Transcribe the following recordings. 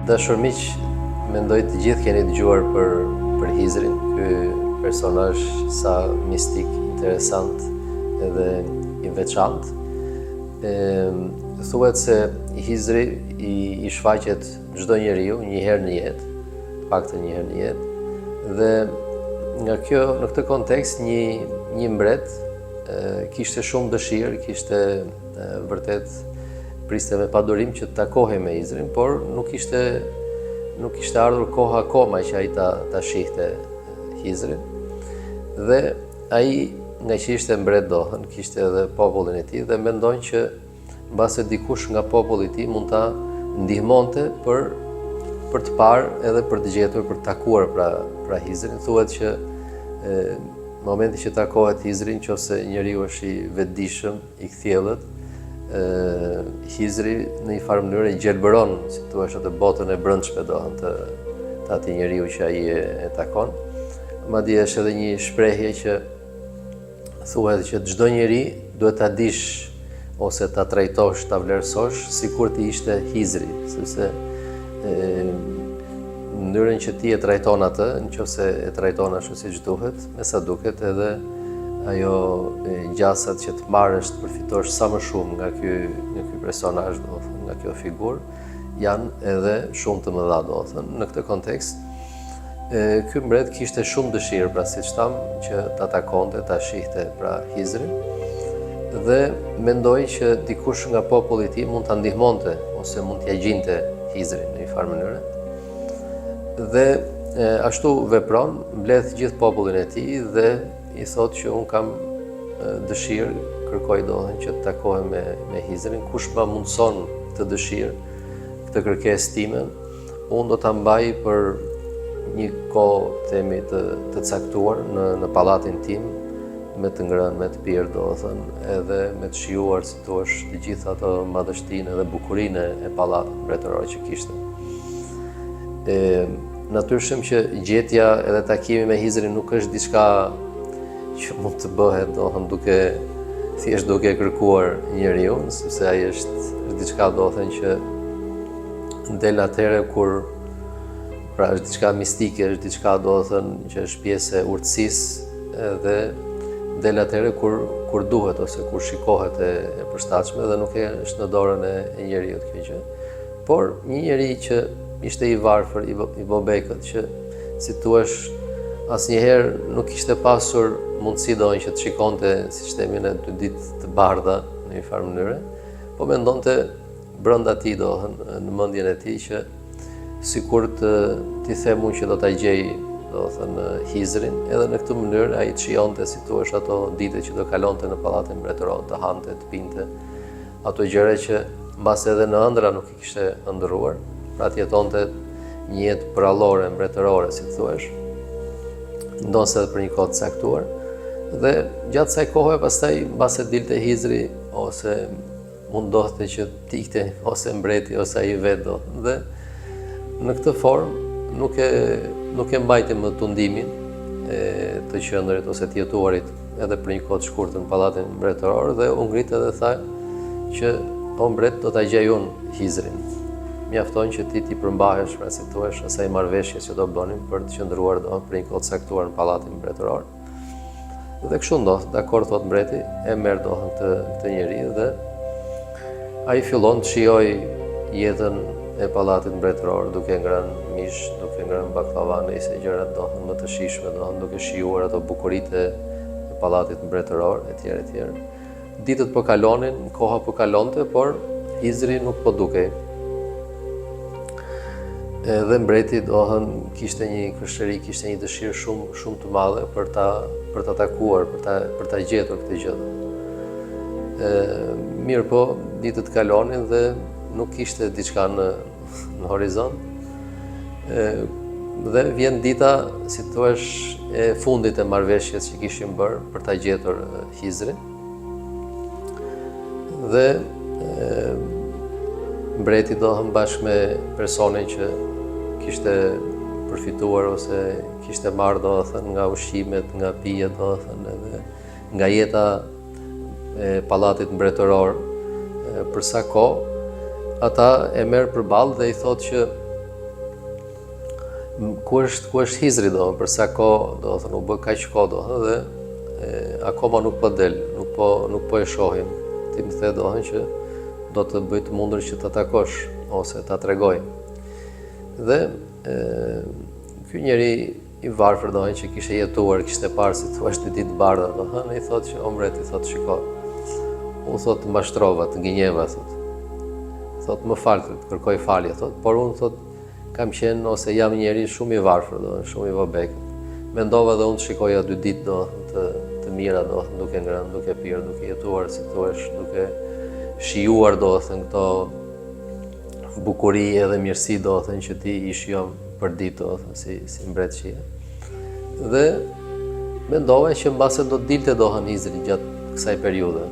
Dashur miq, mendoj të gjithë keni dëgjuar për Hizrin, ky personazh sa mistik, interesant edhe i veçantë. Thuhet se Hizri i shfaqet çdo njeriu një herë në jetë, paktën një herë në jetë. Dhe në këtë kontekst një mbret kishte shumë dëshirë, kishte vërtet priste me padurim që të takohej me Hizrin, por nuk kishte ardhur koha akoma që ai ta shihte Hizrin. Dhe ai, nga që ishte mbret dohën, kishte edhe popullin e tij dhe mendon që mbase dikush nga populli i tij mund ta ndihmonte për të parë edhe për të gjetur, për të takuar pra Hizrin. Thuhet që momenti që takohet Hizri, nëse njeriu është i vetëdijshëm, i kthjellët, Hizri në një farë mënyrë gjelbëron, si thua, atë botën e brendshme dohën të atij njeriu që ai e takon. Madje është edhe një shprehje që thuhet që çdo njeri duhet ta dish ose ta trajtosh, ta vlerësosh sikur ti ishte Hizri, sepse mënyrën që ti e trajton atë, nëse e trajton ashtu siç duhet, me sa duket edhe ajo gjasat që të marrësh, të përfitosh sa më shumë nga ky personazh, domethënë nga kjo figurë, janë edhe shumë të mëdha, domethënë. Në këtë kontekst, ky mbret kishte shumë dëshirë, pra siç tham, që ta takonte, ta shihte pra Hizrin, dhe mendoi që dikush nga populli i tij mund ta ndihmonte ose mund t'ia gjinte Hizrin në një farë mënyrë. Dhe ashtu vepron, mbledh gjithë popullin e tij dhe i thotë që unë kam dëshirë, kërkoj dohen që të takohem me Hizrin, kush ma mundson këtë dëshirë, këtë kërkesë time, unë do ta mbaj për një kohë themi të caktuar në pallatin tim, me të ngrënë, me të pirë, domethënë, edhe me të shijuar, si thua, të gjithë ato madhështinë dhe bukurinë e pallatit mbretëror që kishte. Natyrisht që gjetja edhe takimi me Hizrin nuk është diçka që mund të bëhet dohën thjesht duke kërkuar njeriu, sepse ai është diçka dohën që del atëherë kur pra është diçka mistike, është diçka dohën që është pjesë e urtësisë dhe del atëherë kur duhet ose kur shikohet e përshtatshme dhe nuk është në dorën e njeriu kjo gjë. Por një njeri që ishte i varfër, i bobekët, që si thua asnjëherë nuk kishte pasur mundësi dohen që të shikonte, siç themi në 2 ditë të bardha në një farë mënyre, po mendonte brenda tij dohen në mendjen e tij që sikur ti them unë që do ta gjej dothënë Hizrin, edhe në këtë mënyrë ai të shijonte, si thua, ato ditë që do kalonte në pallatin mbretëror, të hante, të pinte, ato gjëra që mbase edhe në ëndra nuk i kishte ëndërruar, pra të jetonte një jetë prallore, mbretërore, si thua, ndonse edhe për një kohë të caktuar. Dhe gjatë kësaj kohe pastaj mbase dilte Hizri ose mundohte që të ikte ose mbreti ose ai vetë. Dhe në këtë formë nuk e mbajti më tundimin e të qendrit ose të jetuarit edhe për një kohë të shkurtër në pallatin mbretëror dhe u ngrit edhe tha që o mbret, do ta gjej unë Hizrin. Mjafton që ti përmbahesh, pra si thua, asaj marrëveshje që do bënim për të qëndruar për një kohë të caktuar në pallatin mbretëror. Dhe kështu ndodh, dakord thot mbreti, e merr dohen këtë njeri dhe ai fillon të shijoj jetën e pallatit mbretëror, duke ngrënë mish, duke ngrënë baklava, nëse gjërat dohen më të shijshme, dohen duke shijuar ato bukuritë e pallatit mbretëror etj. Ditët po kalonin, koha po kalonte, por Hizri nuk po dukej. Dhe mbreti dohen kishte një kështëri, kishte një dëshirë shumë të madhe për ta takuar, për ta gjetur këtë gjë. Mirë po, ditët kalonin dhe nuk kishte diçka në horizont. Dhe vjen dita, si thua, e fundit e marrëveshjes që kishin bërë për ta gjetur Hizrin. Dhe mbreti dohen bashkë me personin që kishte përfituar ose kishte marrë dothën nga ushqimet, nga pijet dothën edhe nga jeta e pallatit mbretëror për sa kohë, ata e merr përballë dhe i thotë që ku është Hizri për sa kohë, do thënë u bë kaq kohë dhe akoma nuk po del, nuk po e shohim. Ti më the që do të bëj të mundur që ta takosh ose ta tregoj. Dhe ky njeri i varfër që kishte jetuar, kishte parë si thua 2 ditë të bardha, i thotë që o mbret, i thotë shiko. Unë thotë mashtrova, të gënjeva, thotë më fal, të kërkoj falje, thotë, por unë thotë kam qenë ose jam njeri shumë i varfër, shumë i vobekët. Mendova dhe unë të shikoja 2 ditë të mira, duke ngrënë, duke pirë, duke jetuar, si thuash, duke shijuar këto bukuri edhe mirësi që ti i shijon për ditë si mbret shije. Dhe mendova që mbase do të dilte Hizri gjatë kësaj periudhe.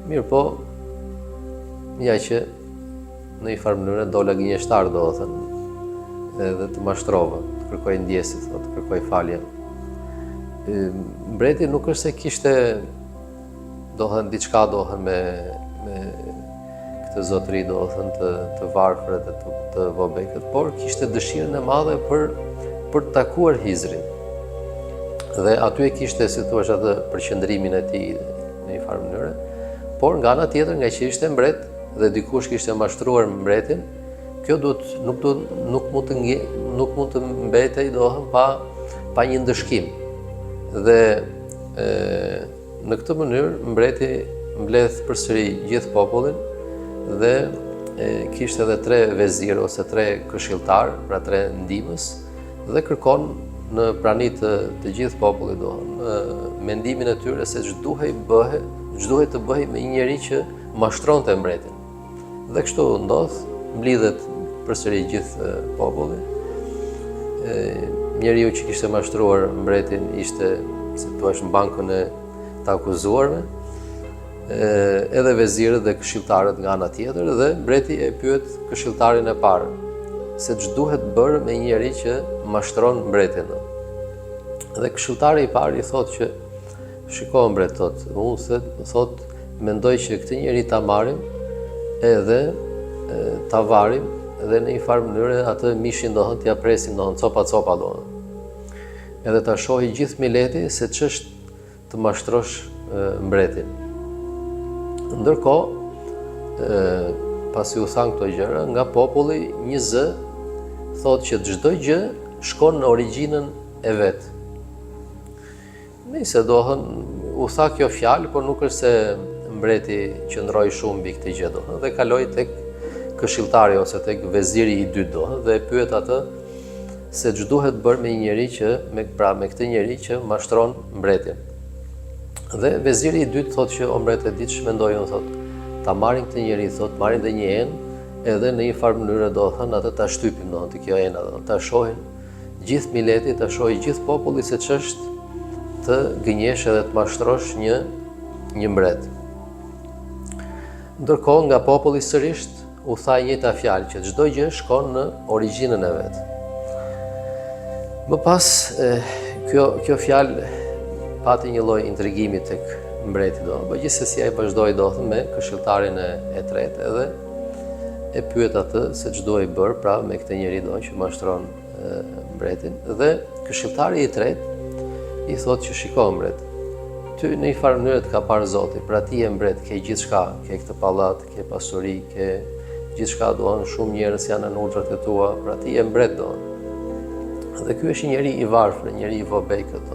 Mirë po, ja që në një farë mënyrë dola gënjeshtar edhe të mashtrova, të kërkoj ndjesi, të kërkoj falje. Mbreti nuk është se kishte diçka me këtë zotëri të varfër dhe të vobekët, por kishte dëshirën e madhe për të takuar Hizrin. Dhe aty e kishte, si thua, atë përqendrimin e tij në një farë mënyrë, por nga ana tjetër, nga që ishte mbret dhe dikush kishte mashtruar mbretin, kjo nuk mund të mbetej pa një ndëshkim. Dhe në këtë mënyrë mbreti mbledh përsëri gjithë popullin dhe kishte edhe 3 vezir ose 3 këshilltar, pra 3 ndihmës, dhe kërkon në prani të gjithë popullit mendimin e tyre se ç'duhej të bëhej me një njeri që mashtronte mbretin. Dhe kështu ndodh, mblidhet përsëri gjithë populli. Njeriu që kishte mashtruar mbretin ishte, si thua, në bankën e të akuzuarve, edhe vezirët dhe këshilltarët nga ana tjetër, dhe mbreti e pyet këshilltarin e parë se ç'duhet bërë me një njeri që mashtron mbretin. Dhe këshilltari i parë i thotë që shiko mbret, unë mendoj që këtë njeri ta marrim edhe ta varim dhe në një farë mënyrë atë mishin t'ia presim copa edhe ta shohi gjithë mileti se ç'është të mashtrosh mbretin. Ndërkohë, pasi u than këto gjëra, nga populli një zë thotë që çdo gjë shkon në origjinën e vet. Nëse u tha kjo fjalë, por nuk është se mbreti qëndroi shumë mbi këtë gjë dhe kaloi tek këshilltari ose tek veziri i dytë dhe e pyet atë se ç'duhet bërë me një njeri me këtë njeri që mashtron mbretin. Dhe veziri i dytë thotë që o mbret, e di ç'mendoj unë, ta marrin këtë njeri, marrin dhe një enë edhe në një farë mënyrë atë ta shtypim të kjo enë, ta shohin gjithë mileti, ta shohin gjithë populli se ç'është të gënjesh edhe të mashtrosh një mbret. Ndërkohë nga populli sërish u tha e njëjta fjalë që çdo gjë shkon në origjinën e vet. Më pas, kjo fjalë pati një lloj intrigimi tek mbreti gjithsesi ai vazhdoi me këshilltarin e tretë edhe e pyet atë se ç'duhej bërë pra me këtë njeri që mashtron mbretin, dhe këshilltari i tretë i thotë që shiko mbret, ty në një farë mënyrë të ka parë Zoti, pra ti je mbret, ke gjithçka, ke këtë pallat, ke pasuri, ke gjithçka, shumë njerëz janë në urdhrat e tua, pra ti je mbret Dhe ky është një njeri i varfër, një njeri i vobekët.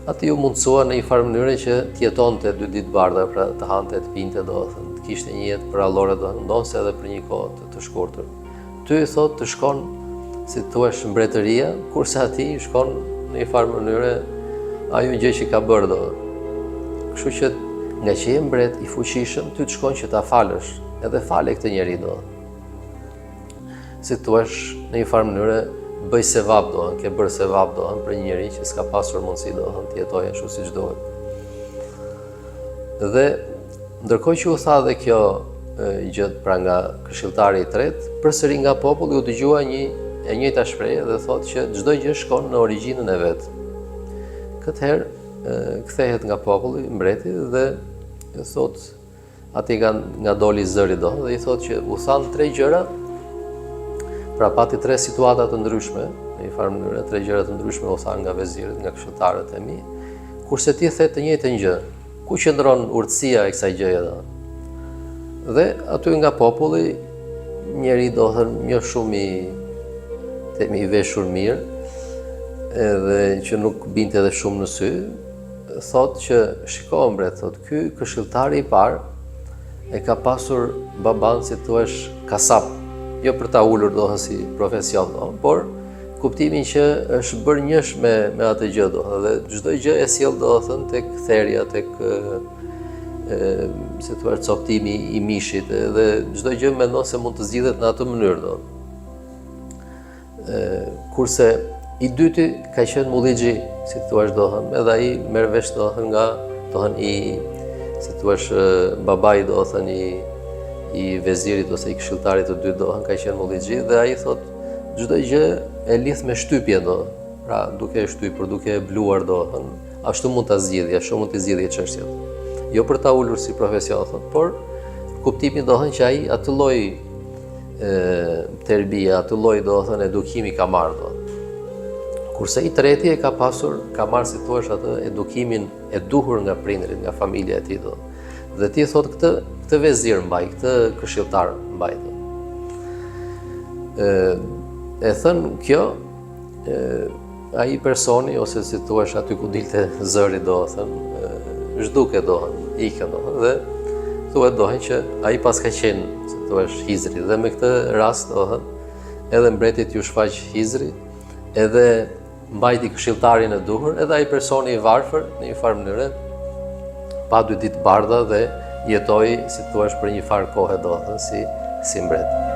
Ati u mundsua në një farë mënyrë që t'jetonte 2 ditë bardha, pra të hante, të pinte, të kishte një jetë për allore, ndonse edhe për një kohë të shkurtër. Ty i thot të shkon, si thua, mbretëria, kurse ati shkon në një farë mënyrë ajo gjë që ka bërë. Kështu që nga që je mbret i fuqishëm, ty të shkon që ta falësh, edhe fale këtë njeri Si thua, në një farë mënyrë bëj sevap ke bërë sevap për një njeri që s'ka pasur mundësi të jetojë ashtu siç duhet. Dhe ndërkohë që u tha dhe kjo gjë pra nga këshilltari i tretë, përsëri nga populli u dëgjua e njëjta shprehje dhe thotë që çdo gjë shkon në origjinën e vet. Këtëherë kthehet nga populli mbreti dhe thotë aty nga doli zëri dhe i thotë që u than 3 gjëra Pra pati 3 situata të ndryshme, në një farë mënyrë, 3 gjëra të ndryshme u thanë nga vezirët, nga këshilltarët e mi, kurse ti the të njëjtën gjë. Ku qëndron urtësia e kësaj gjëje do? Dhe aty nga populli, njeri do thënë një shumë i veshur mirë, edhe që nuk binte edhe shumë në sy, thot që shiko bre, thot ky këshilltari i parë e ka pasur baban si thua kasap, jo për ta ulur do thënë si profesion, por kuptimin që është bërë njësh me atë gjë do thënë, dhe çdo gjë e sjell do thënë tek therja, tek si thua coptimi i mishit, dhe çdo gjë mendon se mund të zgjidhet në atë mënyrë do. Kurse i dyti ka qenë mullixhi, si thua do thënë, edhe ai merr vesh do thënë nga do thënë si thua babai do thënë i vezirit ose i këshilltarit të dytë do thënë ka qenë mullixhi, dhe ai thot çdo gjë e lidh me shtypje do. Pra duke e shtypur, duke e bluar do thënë, ashtu mund ta zgjidhja, ashtu mund të zgjidhje çështjet. Jo për ta ulur si profesion thot, por kuptimi do thënë që ai atë lloj terbia, atë lloj do thënë edukimi ka marrë do. Kurse i treti e ka marrë si thua atë edukimin e duhur nga prindrit, nga familja e tij do. Dhe ti thot këtë vezir mbaj, këtë këshilltar mbaj do. E thënë kjo, ai personi, ose si thua aty ku dilte zëri do thënë, zhduke do thënë, ikën do thënë, dhe thuhet do thënë që ai pas ka qenë, si thua Hizri, dhe me këtë rast do thënë, edhe mbretit ju shfaq Hizri, edhe mbajti këshilltarin e duhur, edhe ai personi i varfër në një farë mënyrë pa 2 ditë bardha dhe jetoi, si thua për një farë kohe do thënë, si mbret.